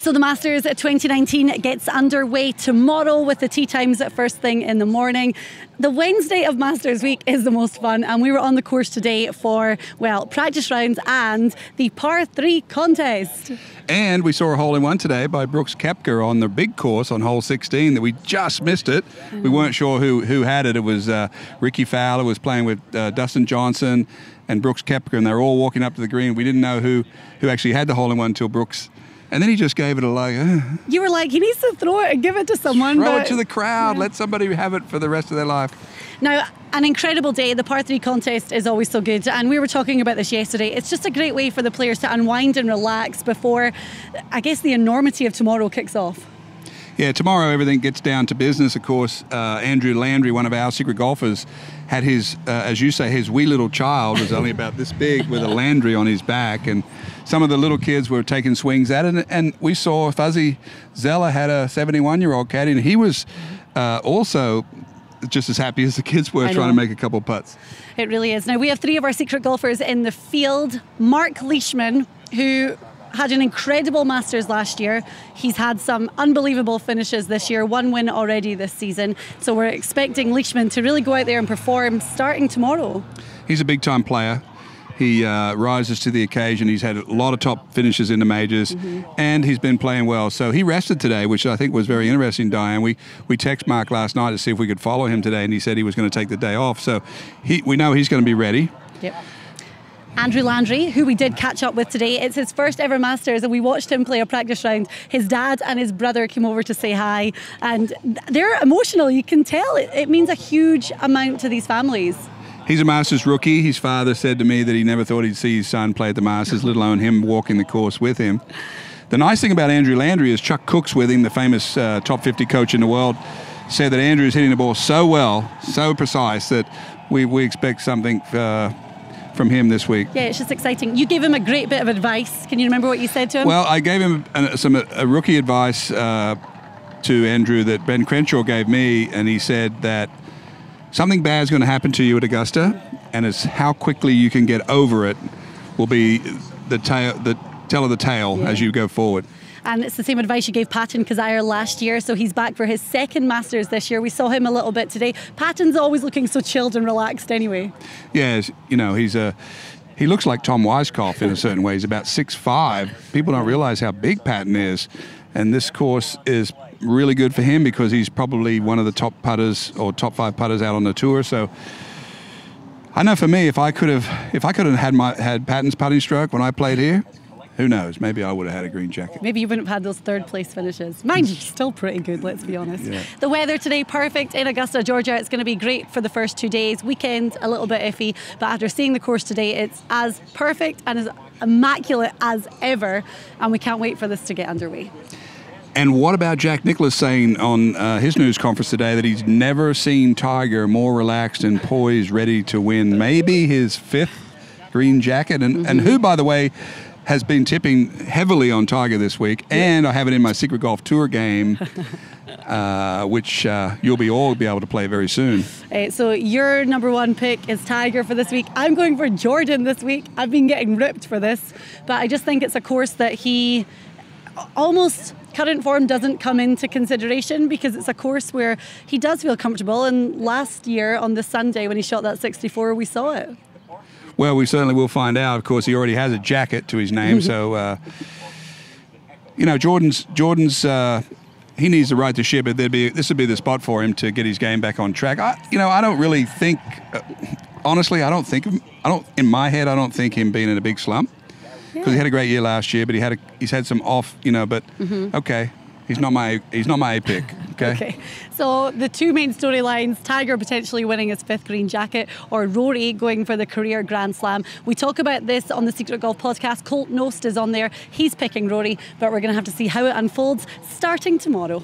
So the Masters 2019 gets underway tomorrow with the tee times at first thing in the morning. The Wednesday of Masters Week is the most fun, and we were on the course today for, well, practice rounds and the par 3 contest. And we saw a hole-in-one today by Brooks Koepka on the big course on hole 16 that we just missed it. We weren't sure who had it. It was Ricky Fowler was playing with Dustin Johnson and Brooks Koepka, and they were all walking up to the green. We didn't know who actually had the hole-in-one until Brooks. And then he just gave it a like. You were like, he needs to throw it and give it to someone. Throw it to the crowd. Yeah. Let somebody have it for the rest of their life. Now, an incredible day. The par 3 contest is always so good. And we were talking about this yesterday. It's just a great way for the players to unwind and relax before, I guess, the enormity of tomorrow kicks off. Yeah, tomorrow everything gets down to business, of course. Andrew Landry, one of our secret golfers, had his, as you say, his wee little child was only about this big with a Landry on his back. And some of the little kids were taking swings at it. And we saw Fuzzy Zeller had a 71-year-old caddy, and he was also just as happy as the kids were trying to make a couple putts. It really is. Now, we have 3 of our secret golfers in the field. Marc Leishman, who had an incredible Masters last year. He's had some unbelievable finishes this year, 1 win already this season. So we're expecting Leishman to really go out there and perform starting tomorrow. He's a big-time player. He rises to the occasion. He's had a lot of top finishes in the majors, and he's been playing well. So he rested today, which I think was very interesting, Diane. We texted Mark last night to see if we could follow him today, and he said he was going to take the day off. So we know he's going to be ready. Yep. Andrew Landry, who we did catch up with today. It's his first ever Masters, and we watched him play a practice round. His dad and his brother came over to say hi, and they're emotional. You can tell it means a huge amount to these families. He's a Masters rookie. His father said to me that he never thought he'd see his son play at the Masters, let alone him walking the course with him. The nice thing about Andrew Landry is Chuck Cook's with him, the famous top 50 coach in the world, said that Andrew is hitting the ball so well, so precise, that we expect something from him this week. Yeah, it's just exciting. You gave him a great bit of advice. Can you remember what you said to him? Well, I gave him a rookie advice to Andrew that Ben Crenshaw gave me, and he said that something bad is going to happen to you at Augusta, and it's how quickly you can get over it will be the tell of the tale as you go forward. And it's the same advice you gave Patton Kizzire last year, so he's back for his 2nd Masters this year. We saw him a little bit today. Patton's always looking so chilled and relaxed anyway. Yeah, you know, he looks like Tom Weiskopf in a certain way. He's about 6'5". People don't realize how big Patton is. And this course is really good for him because he's probably one of the top putters or top 5 putters out on the tour. So I know for me, if I could have had Patton's putting stroke when I played here, who knows? Maybe I would have had a green jacket. Maybe you wouldn't have had those 3rd place finishes. Mind you, still pretty good, let's be honest. Yeah. The weather today, perfect in Augusta, Georgia. It's going to be great for the first 2 days. Weekend, a little bit iffy. But after seeing the course today, it's as perfect and as immaculate as ever. And we can't wait for this to get underway. And what about Jack Nicklaus saying on his news conference today that he's never seen Tiger more relaxed and poised, ready to win maybe his 5th green jacket? And who, by the way, has been tipping heavily on Tiger this week, and I have it in my Secret Golf Tour game, which you'll all be able to play very soon. So your number 1 pick is Tiger for this week. I'm going for Jordan this week. I've been getting ripped for this, but I just think it's a course that he almost current form doesn't come into consideration because it's a course where he does feel comfortable, and last year on the Sunday when he shot that 64, we saw it. Well, we certainly will find out. Of course, he already has a jacket to his name, so you know, Jordan's he needs to right the ship. But this would be the spot for him to get his game back on track. I don't really think, honestly, in my head, I don't think him being in a big slump because he had a great year last year, but he's had some off, but okay. He's not my A pick. Okay. So the 2 main storylines: Tiger potentially winning his 5th green jacket, or Rory going for the career Grand Slam. We talk about this on the Secret Golf podcast. Colt Knost is on there. He's picking Rory, but we're going to have to see how it unfolds starting tomorrow.